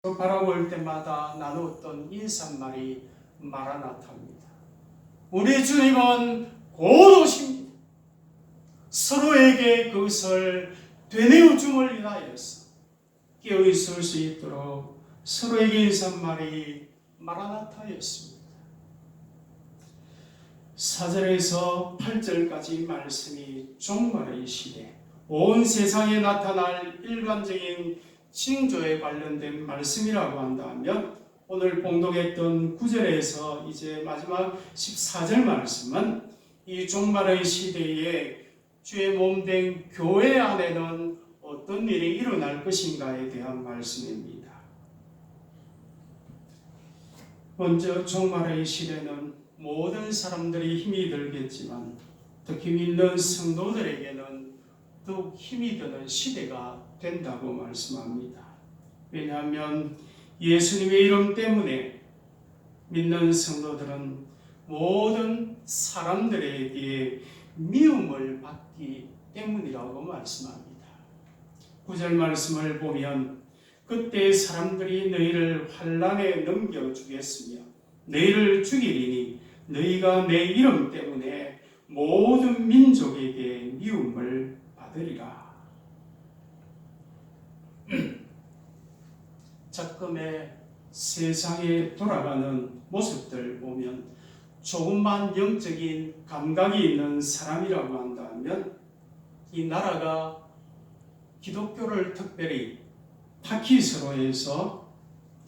바라볼 때마다 나누었던 인사말이 마라나타입니다. 우리 주님은 곧 오십니다. 서로에게 그것을 되뇌어줌을 인하여서 깨어있을 수 있도록 서로에게 인사말이 마라나타였습니다. 4절에서 8절까지 말씀이 종말의 시대, 온 세상에 나타날 일관적인 징조에 관련된 말씀이라고 한다면, 오늘 봉독했던 9절에서 이제 마지막 14절 말씀은 이 종말의 시대에 주의 몸된 교회 안에는 어떤 일이 일어날 것인가에 대한 말씀입니다. 먼저 종말의 시대는 모든 사람들이 힘이 들겠지만 특히 믿는 성도들에게는 더욱 힘이 드는 시대가 된다고 말씀합니다. 왜냐하면 예수님의 이름 때문에 믿는 성도들은 모든 사람들에게 미움을 받기 때문이라고 말씀합니다. 9절 말씀을 보면 그때 사람들이 너희를 환난에 넘겨주겠으며 너희를 죽이리니 너희가 내 이름 때문에 모든 민족에게 미움을 받으리라. 작금의 세상에 돌아가는 모습들 보면 조금만 영적인 감각이 있는 사람이라고 한다면 이 나라가 기독교를 특별히 타키스로해서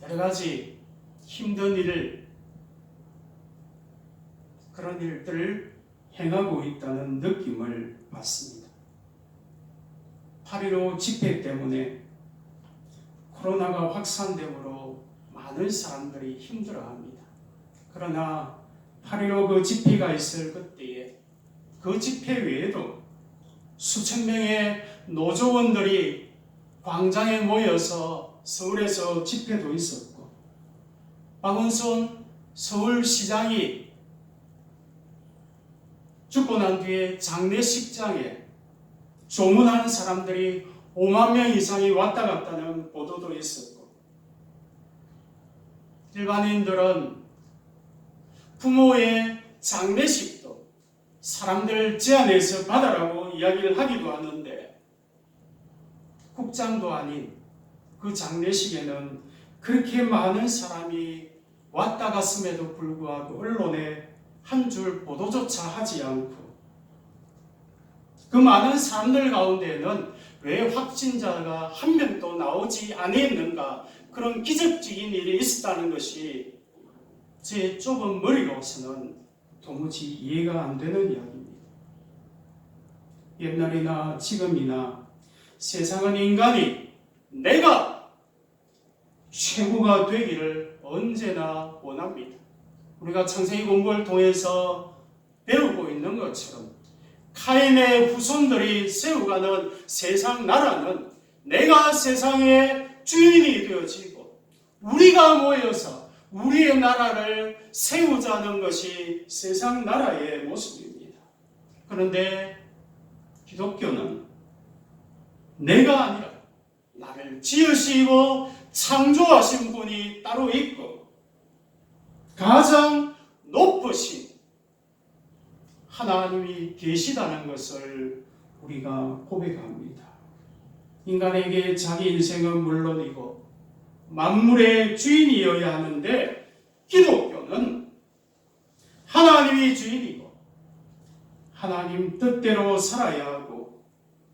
여러 가지 힘든 일을, 그런 일들을 행하고 있다는 느낌을 받습니다. 8.15 집회 때문에 코로나가 확산됨으로 많은 사람들이 힘들어합니다. 그러나 8.15 그 집회가 있을 그때에 그 집회 외에도 수천 명의 노조원들이 광장에 모여서 서울에서 집회도 있었고, 박원순 서울시장이 죽고 난 뒤에 장례식장에 조문한 사람들이 5만 명 이상이 왔다 갔다는 보도도 있었고, 일반인들은 부모의 장례식도 사람들 제안해서 받아라고 이야기를 하기도 하는데, 국장도 아닌 그 장례식에는 그렇게 많은 사람이 왔다 갔음에도 불구하고 언론에 한 줄 보도조차 하지 않고, 그 많은 사람들 가운데에는 왜 확진자가 한 명도 나오지 않았는가, 그런 기적적인 일이 있었다는 것이 제 좁은 머리로서는 도무지 이해가 안 되는 이야기입니다. 옛날이나 지금이나 세상은 인간이 내가 최고가 되기를 언제나 원합니다. 우리가 창세기 공부를 통해서 배우고 있는 것처럼 카인의 후손들이 세워가는 세상 나라는 내가 세상의 주인이 되어지고 우리가 모여서 우리의 나라를 세우자는 것이 세상 나라의 모습입니다. 그런데 기독교는 내가 아니라 나를 지으시고 창조하신 분이 따로 있고 가장 높으신 하나님이 계시다는 것을 우리가 고백합니다. 인간에게 자기 인생은 물론이고 만물의 주인이어야 하는데, 기독교는 하나님이 주인이고 하나님 뜻대로 살아야 하고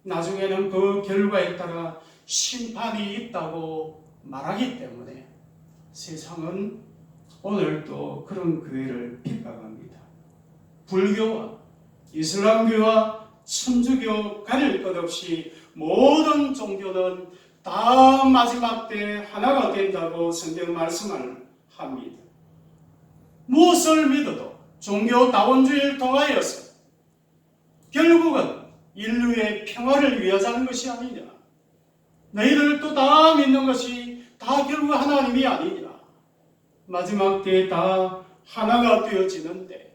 나중에는 그 결과에 따라 심판이 있다고 말하기 때문에 세상은 오늘도 그런 교회를 핍박합니다. 불교와 이슬람교와 천주교 가릴 것 없이 모든 종교는 다 마지막 때 하나가 된다고 성경 말씀을 합니다. 무엇을 믿어도 종교 다원주의를 통하여서 결국은 인류의 평화를 위하자는 것이 아니냐, 너희들도 다 믿는 것이 다 결국 하나님이 아니냐, 마지막 때에 다 하나가 되어지는데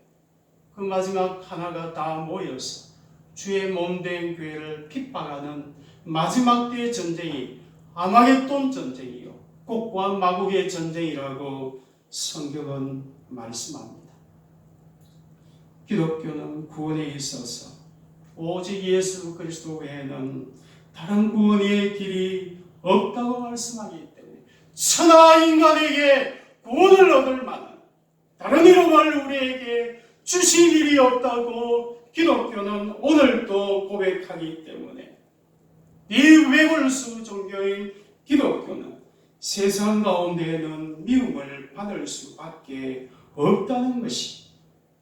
그 마지막 하나가 다 모여서 주의 몸된 교회를 핍박하는 마지막 때의 전쟁이 아마겟돈 전쟁이요, 곡과 마곡의 전쟁이라고 성경은 말씀합니다. 기독교는 구원에 있어서 오직 예수 그리스도 외에는 다른 구원의 길이 없다고 말씀하기 때문에 천하 인간에게 구원을 얻을 만한 다른 이름을 우리에게 주신 일이 없다고 기독교는 오늘도 고백하기 때문에 이 외골수 종교인 기독교는 세상 가운데에는 미움을 받을 수밖에 없다는 것이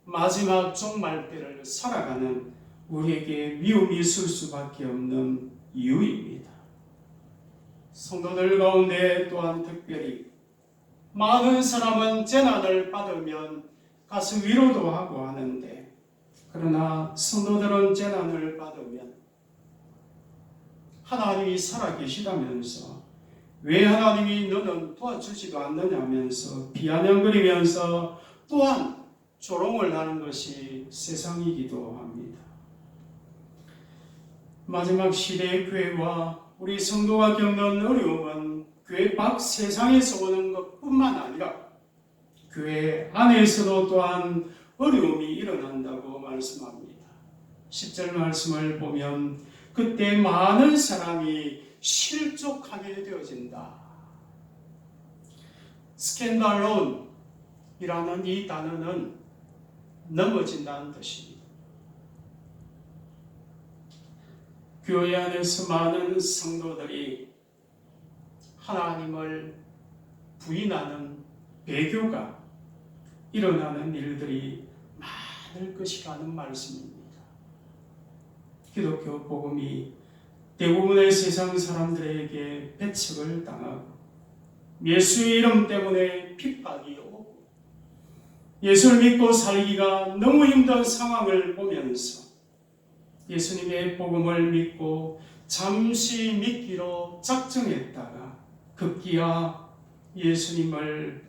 마지막 종말 때를 살아가는 우리에게 미움이 있을 수밖에 없는 이유입니다. 성도들 가운데 또한 특별히 많은 사람은 재난을 받으면 가서 위로도 하고 하는데, 그러나 성도들은 재난을 받으면 하나님이 살아계시다면서 왜 하나님이 너는 도와주지도 않느냐면서 비아냥거리면서 또한 조롱을 하는 것이 세상이기도 합니다. 마지막 시대의 교회와 우리 성도가 겪는 어려움은 교회 밖 세상에서 오는 것뿐만 아니라 교회 안에서도 또한 어려움이 일어난다고 말씀합니다. 10절 말씀을 보면 그때 많은 사람이 실족하게 되어진다. 스캔달론이라는 이 단어는 넘어진다는 뜻입니다. 교회 안에서 많은 성도들이 하나님을 부인하는 배교가 일어나는 일들이 많을 것이라는 말씀입니다. 기독교 복음이 대부분의 세상 사람들에게 배척을 당하고 예수의 이름 때문에 핍박이 오고 예수를 믿고 살기가 너무 힘든 상황을 보면서 예수님의 복음을 믿고 잠시 믿기로 작정했다가 급기야 예수님을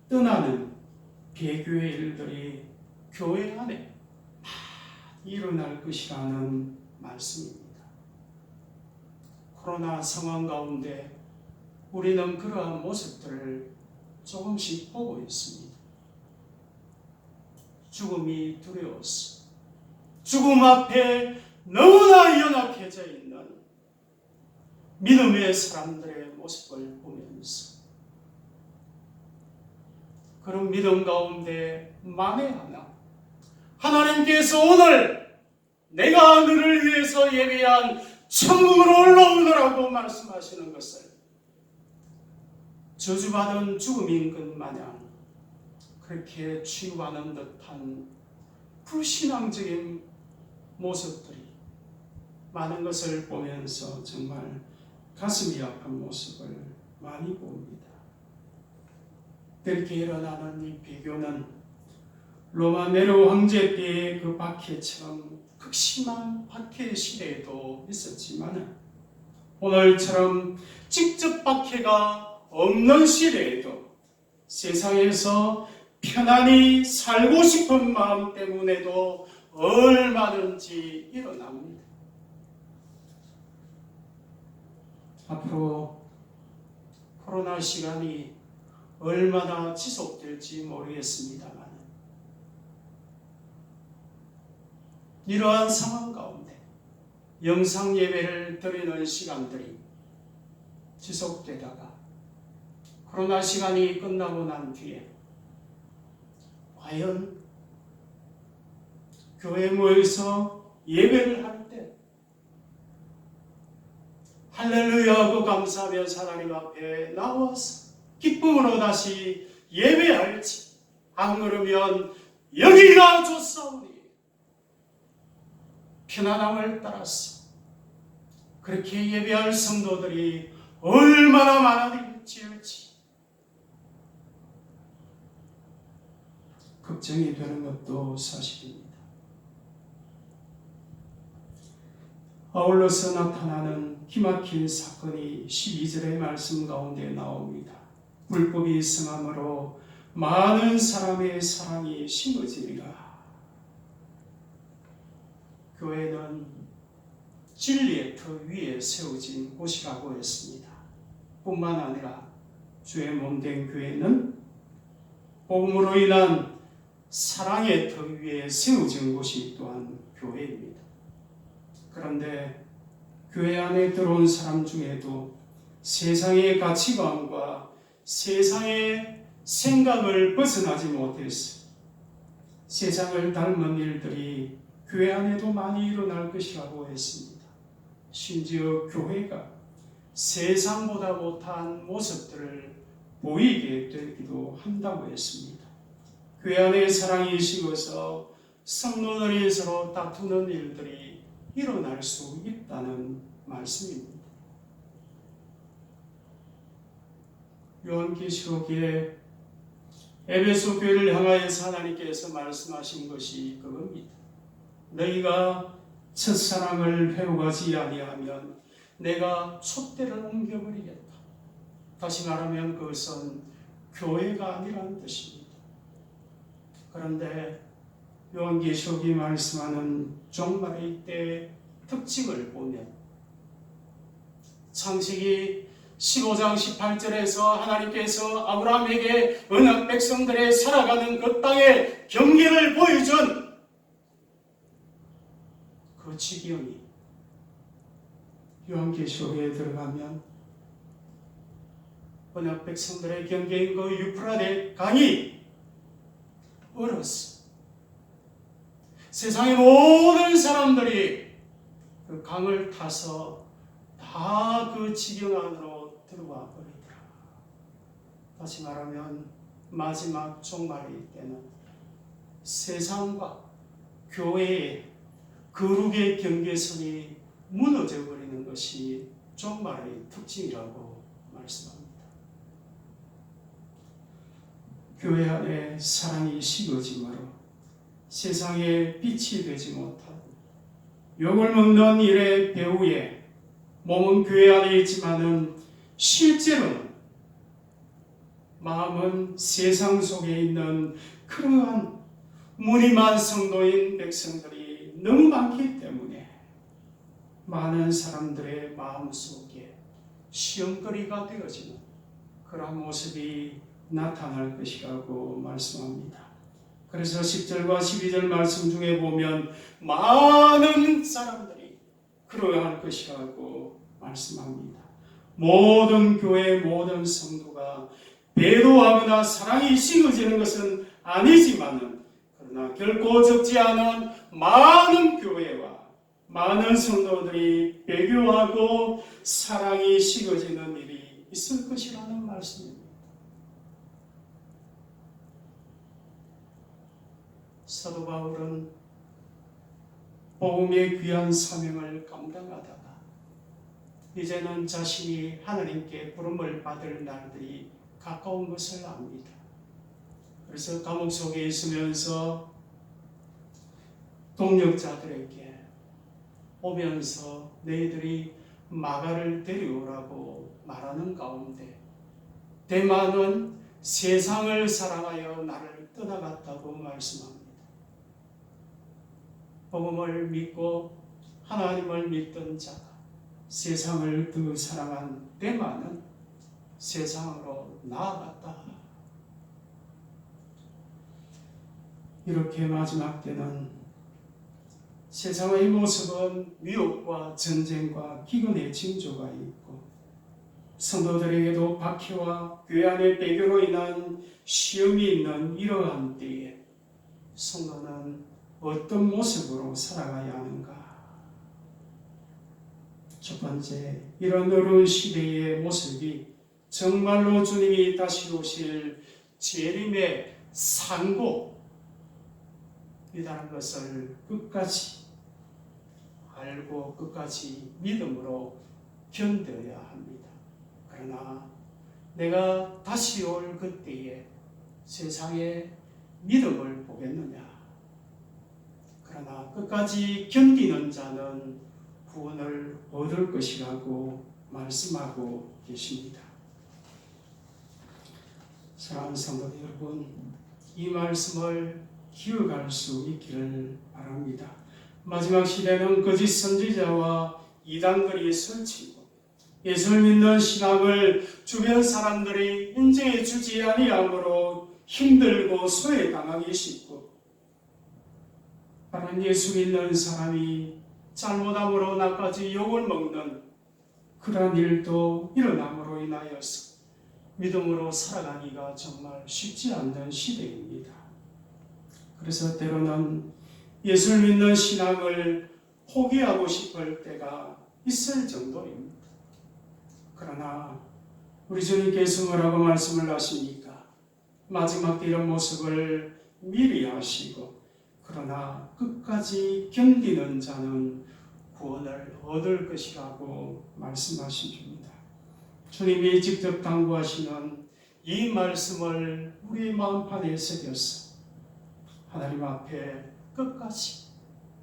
떠나는 배교의 일들이 교회 안에 일어날 것이라는 말씀입니다. 코로나 상황 가운데 우리는 그러한 모습들을 조금씩 보고 있습니다. 죽음이 두려워서 죽음 앞에 너무나 연약해져 있는 믿음의 사람들의 모습을 보면서 그런 믿음 가운데 만에 하나 하나님께서 오늘 내가 너를 위해서 예비한 천국으로 올라오느라고 말씀하시는 것을 저주받은 죽음인 것 마냥 그렇게 치유하는 듯한 불신앙적인 모습들이 많은 것을 보면서 정말 가슴이 아픈 모습을 많이 봅니다. 그렇게 일어나는 이 비교는 로마 네로 황제 때의 그 박해처럼 극심한 박해 시대에도 있었지만 오늘처럼 직접 박해가 없는 시대에도 세상에서 편안히 살고 싶은 마음 때문에도 얼마든지 일어납니다. 앞으로 코로나 시간이 얼마나 지속될지 모르겠습니다만 이러한 상황 가운데 영상 예배를 드리는 시간들이 지속되다가 코로나 시간이 끝나고 난 뒤에 과연 교회에 모여서 예배를 할 때 할렐루야 하고 감사하면서 하나님 앞에 나와서 기쁨으로 다시 예배할지 안 그러면 여기가 좋사오니 편안함을 따라서 그렇게 예배할 성도들이 얼마나 많아질지 걱정이 되는 것도 사실입니다. 아울러서 나타나는 기막힌 사건이 12절의 말씀 가운데 나옵니다. 불법이 성함으로 많은 사람의 사랑이 심어지리라. 교회는 진리의 터 위에 세워진 곳이라고 했습니다. 뿐만 아니라 주의 몸된 교회는 복음으로 인한 사랑의 터 위에 세워진 곳이 또한 교회입니다. 그런데 교회 안에 들어온 사람 중에도 세상의 가치관과 세상의 생각을 벗어나지 못해서 세상을 닮은 일들이 교회 안에도 많이 일어날 것이라고 했습니다. 심지어 교회가 세상보다 못한 모습들을 보이게 되기도 한다고 했습니다. 교회 안에 사랑이 식어서 성도들이 서로 다투는 일들이 일어날 수 있다는 말씀입니다. 요한계시록에 에베소 교회를 향하여서 하나님께서 말씀하신 것이 그겁니다. 너희가 첫사랑을 회복하지 아니하면 내가 촛대를 옮겨버리겠다. 다시 말하면 그것은 교회가 아니라는 뜻입니다. 그런데 요한계시록이 말씀하는 종말의 때의 특징을 보면 창세기 15장 18절에서 하나님께서 아브라함에게 언약 백성들의 살아가는 그 땅의 경계를 보여준 그 지경이 요한계시록에 들어가면 언약 백성들의 경계인 그 유프라데 강이 얼었어. 세상의 모든 사람들이 그 강을 타서 다 그 지경 안으로 들어와 버리더라. 다시 말하면 마지막 종말의 때는 세상과 교회의 거룩의 경계선이 무너져 버리는 것이 종말의 특징이라고 말씀합니다. 교회 안에 사랑이 식어짐으로 세상에 빛이 되지 못하고 욕을 먹는 일의 배후에 몸은 교회 안에 있지만은 실제로는 마음은 세상 속에 있는 그러한 무늬만 성도인 백성들이 너무 많기 때문에 많은 사람들의 마음속에 시험거리가 되어지는 그런 모습이 나타날 것이라고 말씀합니다. 그래서 10절과 12절 말씀 중에 보면 많은 사람들이 그러할 것이라고 말씀합니다. 모든 교회 모든 성도가 배도하거나 사랑이 식어지는 것은 아니지만은 그러나 결코 적지 않은 많은 교회와 많은 성도들이 배교하고 사랑이 식어지는 일이 있을 것이라는 말씀입니다. 사도 바울은 복음의 귀한 사명을 감당하다가 이제는 자신이 하나님께 부름을 받을 날들이 가까운 것을 압니다. 그래서 감옥 속에 있으면서 동역자들에게 오면서 너희들이 마가를 데려오라고 말하는 가운데 데마는 세상을 사랑하여 나를 떠나갔다고 말씀합니다. 복음을 믿고 하나님을 믿던 자가 세상을 더 사랑한 데마는 세상으로 나아갔다. 이렇게 마지막 때는 세상의 모습은 위협과 전쟁과 기근의 징조가 있고 성도들에게도 박해와 교회 안의 배교로 인한 시험이 있는 이러한 때에 성도는 어떤 모습으로 살아가야 하는가? 첫 번째, 이런 어려운 시대의 모습이 정말로 주님이 다시 오실 재림의 상고이라는 것을 끝까지 알고 끝까지 믿음으로 견뎌야 합니다. 그러나 내가 다시 올 그때에 세상에 믿음을 보겠느냐? 그러나 끝까지 견디는 자는 구원을 얻을 것이라고 말씀하고 계십니다. 사랑하는 성도 여러분, 이 말씀을 기억할 수 있기를 바랍니다. 마지막 시대는 거짓 선지자와 이단들이 설치고 예수를 믿는 신앙을 주변 사람들이 인정해 주지 아니하므로 힘들고 소외당하기 쉽고, 다른 예수 믿는 사람이 잘못함으로 나까지 욕을 먹는 그러한 일도 일어남으로 인하여서 믿음으로 살아가기가 정말 쉽지 않는 시대입니다. 그래서 때로는 예수를 믿는 신앙을 포기하고 싶을 때가 있을 정도입니다. 그러나 우리 주님께서 뭐라고 말씀을 하십니까? 마지막 때 이런 모습을 미리 하시고, 그러나 끝까지 견디는 자는 구원을 얻을 것이라고 말씀하십니다. 주님이 직접 당부하시는 이 말씀을 우리 마음판에 새겨서 하나님 앞에 끝까지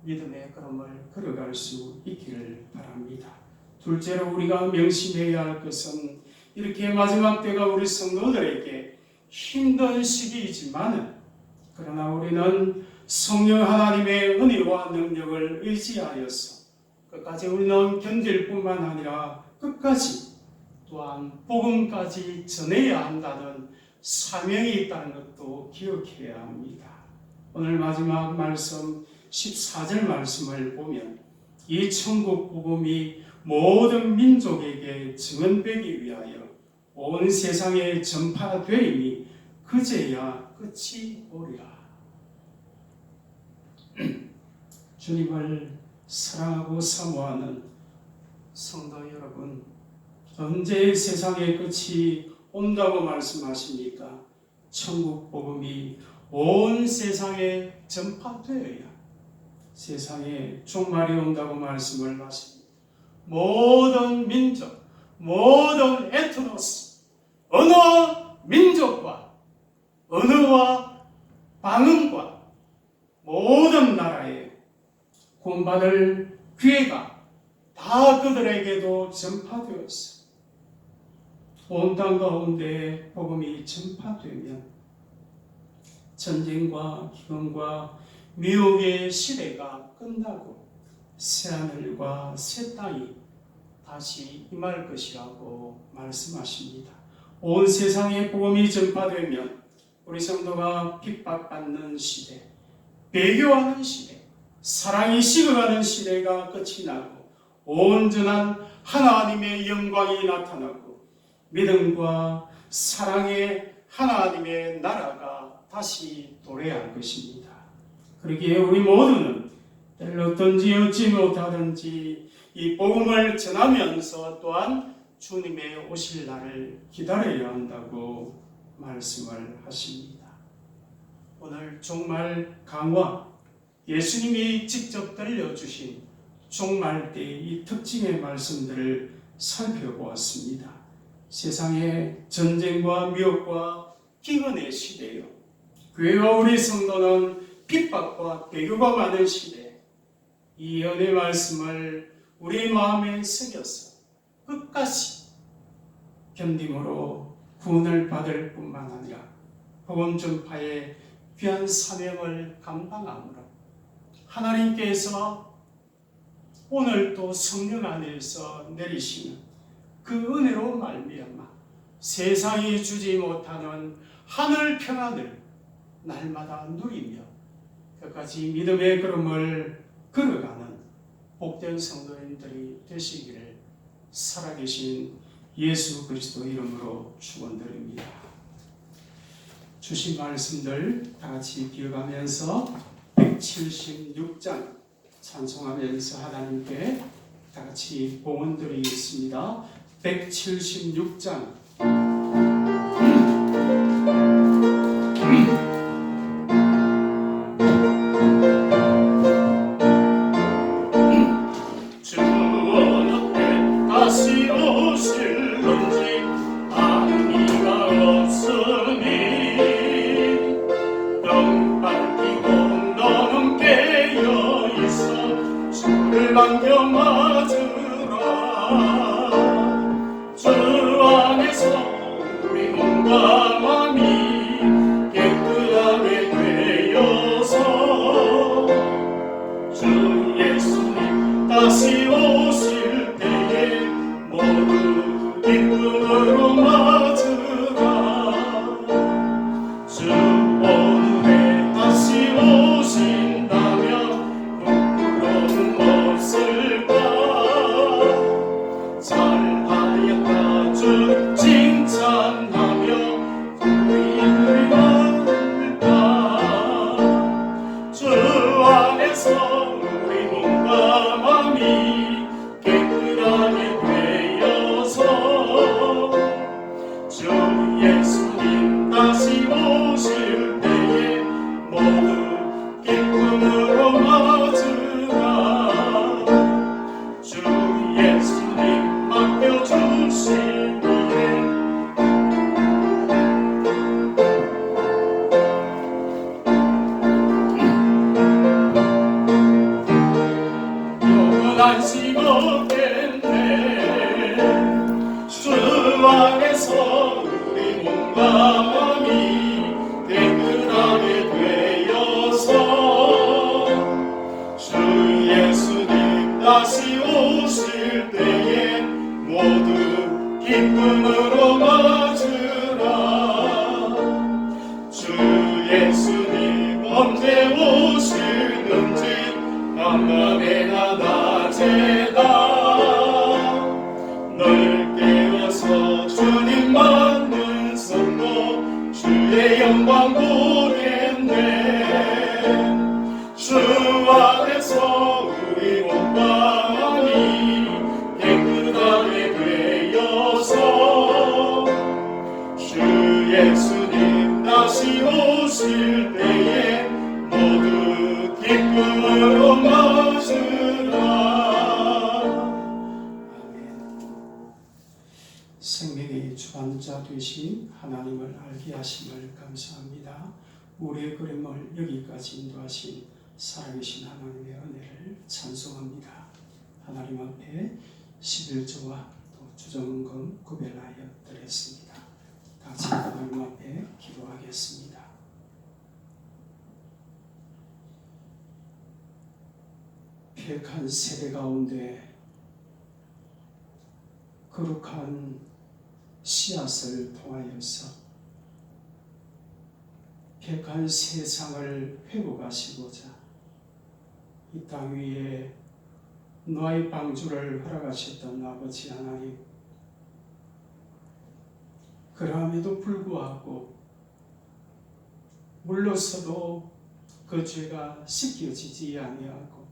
믿음의 걸음을 걸어갈 수 있기를 바랍니다. 둘째로 우리가 명심해야 할 것은, 이렇게 마지막 때가 우리 성도들에게 힘든 시기이지만, 그러나 우리는 성령 하나님의 은혜와 능력을 의지하여서 끝까지 우리는 견딜 뿐만 아니라 끝까지 또한 복음까지 전해야 한다는 사명이 있다는 것도 기억해야 합니다. 오늘 마지막 말씀 14절 말씀을 보면, 이 천국 복음이 모든 민족에게 증언되기 위하여 온 세상에 전파되리니 그제야 끝이 오리라. 주님을 사랑하고 사모하는 성도 여러분, 언제 세상의 끝이 온다고 말씀하십니까? 천국 복음이 온 세상에 전파되어야 세상에 종말이 온다고 말씀을 하십니다. 모든 민족, 모든 에트노스, 어느 민족과 언어와 방언과 모든 나라에 구원받을 기회가 다 그들에게도 전파되었어. 온 땅 가운데 복음이 전파되면 전쟁과 기근과 미혹의 시대가 끝나고 새하늘과 새 땅이 다시 임할 것이라고 말씀하십니다. 온 세상에 복음이 전파되면 우리 성도가 핍박받는 시대, 배교하는 시대, 사랑이 식어가는 시대가 끝이 나고 온전한 하나님의 영광이 나타나고 믿음과 사랑의 하나님의 나라가 다시 도래할 것입니다. 그러기에 우리 모두는 때를 어떤지 어찌 못하든지 이 복음을 전하면서 또한 주님의 오실 날을 기다려야 한다고 말씀을 하십니다. 오늘 종말 강화, 예수님이 직접 들려주신 종말 때의 이 특징의 말씀들을 살펴보았습니다. 세상의 전쟁과 미혹과 기근의 시대요, 교회와 우리 성도는 핍박과 배교가 많은 시대, 이 은혜 말씀을 우리 마음에 새겨서 끝까지 견딤으로 구원을 받을 뿐만 아니라 복음 전파의 귀한 사명을 감당함으로 하나님께서 오늘 또 성령 안에서 내리시는 그 은혜로 말미암아 세상이 주지 못하는 하늘 평안을 날마다 누리며 끝까지 믿음의 걸음을 걸어가는 복된 성도님들이 되시기를 살아계신 예수 그리스도 이름으로 축원드립니다. 주신 말씀들 다 같이 기억하면서 176장 찬송하면서 하나님께 다 같이 봉헌드리겠습니다. 176장 반겨 맞으라 주 안에서 다시 오실 때에 모두 기쁨으로 맞으라. 주 예수님 맡겨주시기에 안식 얻겠네. 주 안에서 우리 몸과 마음이 깨끗하게 되어서 주 예수님 다시 오실 때에 모두 기쁨으로 맞으라. 주 예수님 언제 오시는지 밤낮에나 낮에나 널 깨워서 주님 만든 성도 주의 영광 보겠네. 주 안에서 우리 몸과 마음이 깨끗하게 되어서 주 예수님 다시 오실 때에 모두 기쁨으로 맞으라. 아멘. 생명의 주관자 되신 하나님을 알게 하심을 감사합니다. 우리의 걸음을 여기까지 인도하신 살아계신 하나님의 은혜를 찬송합니다. 하나님 앞에 11조와 또 주정금 구별하여 드렸습니다. 같이 하나님 앞에 기도하겠습니다. 폐역한 세대 가운데 거룩한 씨앗을 통하여서 폐역한 세상을 회복하시고자 이 땅 위에 노아의 방주를 허락하셨던 아버지 하나님, 그러함에도 불구하고 물러서도 그 죄가 씻겨지지 아니하고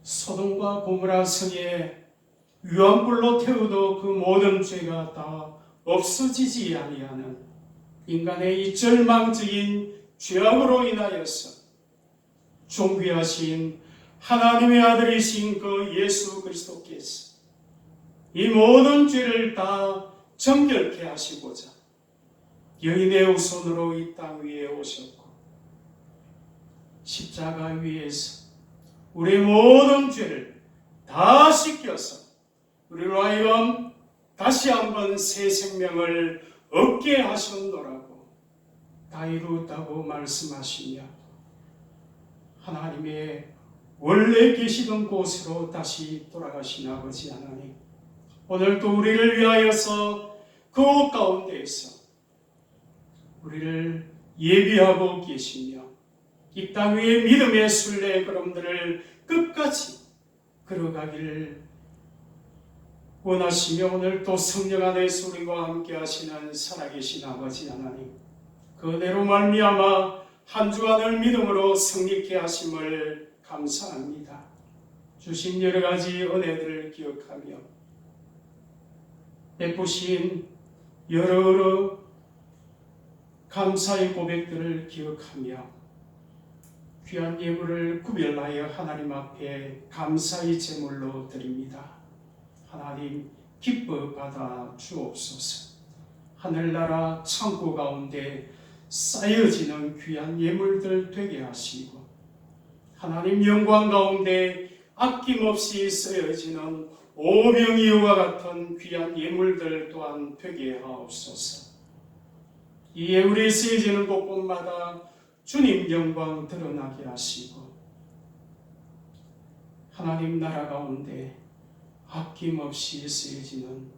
소돔과 고모라 성에 유황불로 태워도 그 모든 죄가 다 없어지지 아니하는 인간의 이 절망적인 죄악으로 인하여서 존귀하신 하나님의 아들이신 그 예수 그리스도께서 이 모든 죄를 다 정결케 하시고자 여인의 후손으로 이 땅 위에 오셨고 십자가 위에서 우리 모든 죄를 다 씻겨서 우리로 하여금 다시 한번 새 생명을 얻게 하셨노라고 다 이루었다고 말씀하시며 하나님의 원래 계시던 곳으로 다시 돌아가신 아버지 하나님, 오늘도 우리를 위하여서 그 가운데에서 우리를 예비하고 계시며 이 땅 위에 믿음의 순례의 걸음들을 끝까지 걸어가기를 원하시며 오늘도 성령 안에서 우리와 함께 하시는 살아계신 아버지 하나님, 그대로 말미암아 한 주간을 믿음으로 승리케 하심을 감사합니다. 주신 여러 가지 은혜들을 기억하며 베푸신 여러 감사의 고백들을 기억하며 귀한 예물을 구별하여 하나님 앞에 감사의 제물로 드립니다. 하나님 기뻐 받아 주옵소서. 하늘나라 창고 가운데 쌓여지는 귀한 예물들 되게 하시고 하나님 영광 가운데 아낌없이 쓰여지는 오병이어와 같은 귀한 예물들 또한 되게 하옵소서. 이 예물이 쓰여지는 곳곳마다 주님 영광 드러나게 하시고 하나님 나라 가운데 아낌없이 쓰여지는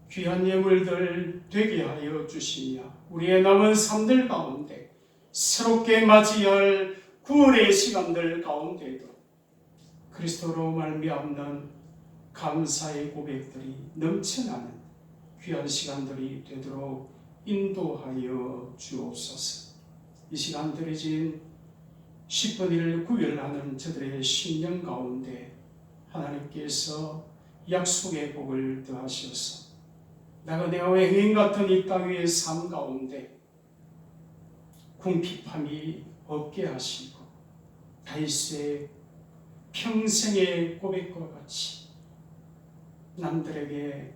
귀한 예물들 되게 하여 주시며 우리의 남은 삶들 가운데 새롭게 맞이할 구원의 시간들 가운데도 그리스도로 말미암는 감사의 고백들이 넘쳐나는 귀한 시간들이 되도록 인도하여 주옵소서. 이 시간 드려진 10분 1 구별하는 저들의 신령 가운데 하나님께서 약속의 복을 더하셔서 나그네와 외인 같은 이 땅 위의 삶 가운데 궁핍함이 없게 하시고 다윗의 평생의 고백과 같이 남들에게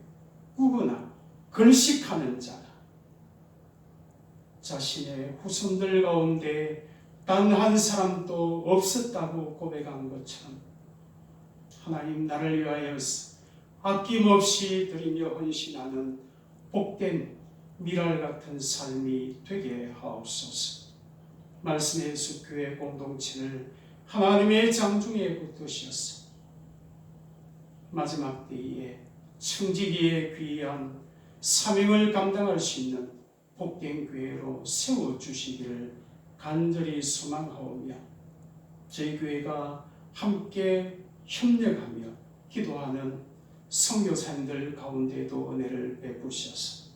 꾸거나 걸식하는 자라 자신의 후손들 가운데 단 한 사람도 없었다고 고백한 것처럼 하나님 나를 위하여 아낌없이 드리며 헌신하는 복된 미랄 같은 삶이 되게 하옵소서. 말씀의 숲교회 공동체를 하나님의 장중에 붙드셔서 마지막 때에 청지기에 귀한 사명을 감당할 수 있는 복된 교회로 세워주시기를 간절히 소망하오며 저희 교회가 함께 협력하며 기도하는 선교사님들 가운데도 은혜를 베푸셔서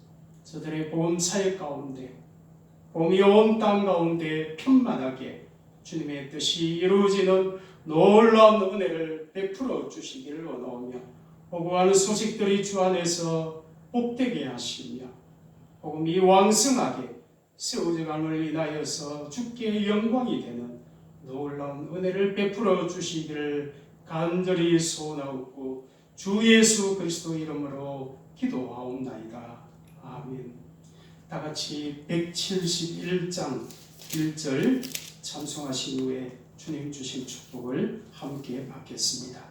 저들의 보험사역 가운데 복음이 온 땅 가운데 편만하게 주님의 뜻이 이루어지는 놀라운 은혜를 베풀어 주시기를 원하오며 보고하는 소식들이 주 안에서 복되게 하시며 복음이 왕성하게 세워져감을 인하여서 주께 영광이 되는 놀라운 은혜를 베풀어 주시기를 간절히 소원하옵고 주 예수 그리스도 이름으로 기도하옵나이다. 아멘. 다같이 171장 1절 찬송하신 후에 주님 주신 축복을 함께 받겠습니다.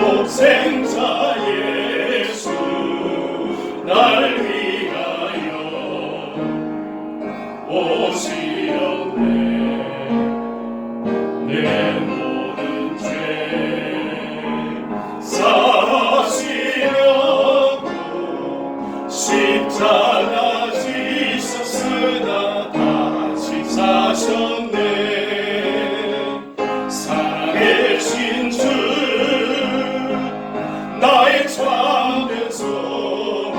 독생자 예수 날 위하여 오시었네. 내 모든 죄 사하시려고 십자가 지셨으나 다시 사셨네. 살아계신 주 나의 참된 소망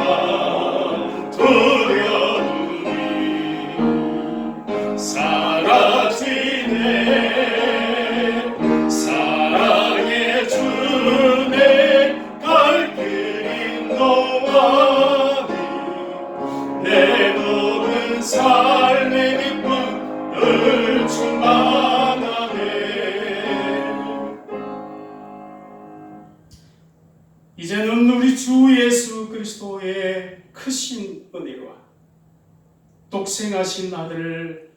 두려움이 사라지네. 사랑의 주내 갈 길이 너와니 내 모든 삶의 기쁨을 충만하네. 이제는 우리 주 예수 그리스도의 크신 은혜와 독생하신 아들을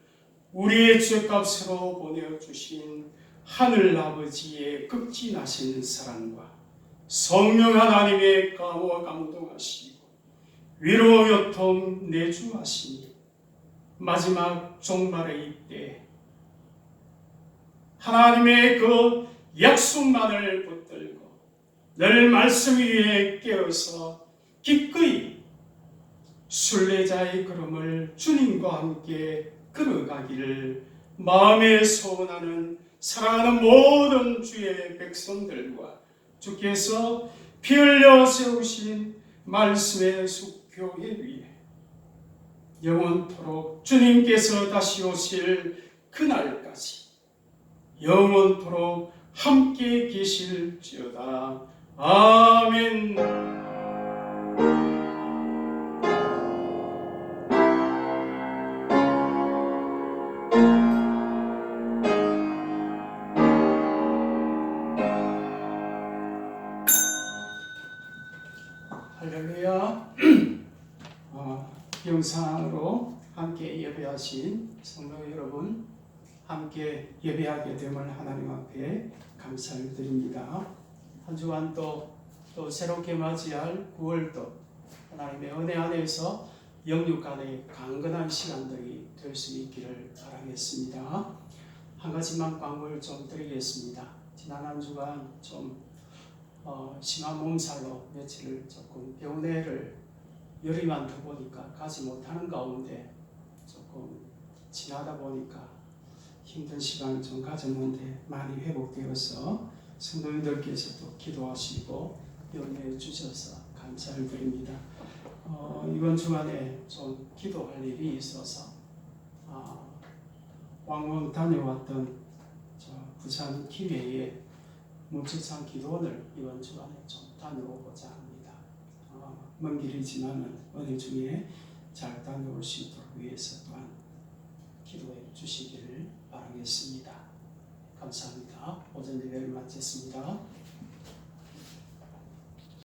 우리의 죄값으로 보내주신 하늘 아버지의 극진하신 사랑과 성령 하나님의 감화 감동하시고 위로 요통 내주하시니 마지막 종말의 이때 하나님의 그 약속만을 붙들고 늘 말씀 위에 깨어서 기꺼이 순례자의 걸음을 주님과 함께 걸어가기를 마음에 소원하는 사랑하는 모든 주의 백성들과 주께서 피 흘려 세우신 말씀의 숲교회 위에 영원토록 주님께서 다시 오실 그날까지 영원토록 함께 계실지어다. 아멘. 할렐루야. 영상으로 함께 예배하신 성도 여러분, 함께 예배하게 됨을 하나님 앞에 감사를 드립니다. 한 주간 또 새롭게 맞이할 9월도 하나님의 은혜 안에서 영육간의 강건한 시간들이 될 수 있기를 바라겠습니다. 한 가지만 광고를 좀 드리겠습니다. 지난 한 주간 좀 심한 몸살로 며칠을 조금 병원에를 열이 많다 보니까 가지 못하는 가운데 조금 지나다 보니까 힘든 시간을 좀 가졌는데 많이 회복되어서 성도님들께서도 기도하시고 연매해 주셔서 감사를 드립니다. 이번 주간에 좀 기도할 일이 있어서 왕원 다녀왔던 부산 김해의 문체창 기도원을 이번 주간에 좀 다녀오고자 합니다. 먼 길이지만 은혜 중에 잘 다녀올 수 있도록 위해서 또한 기도해 주시기를 바라겠습니다. 감사합니다. 오전 예배를 마쳤습니다.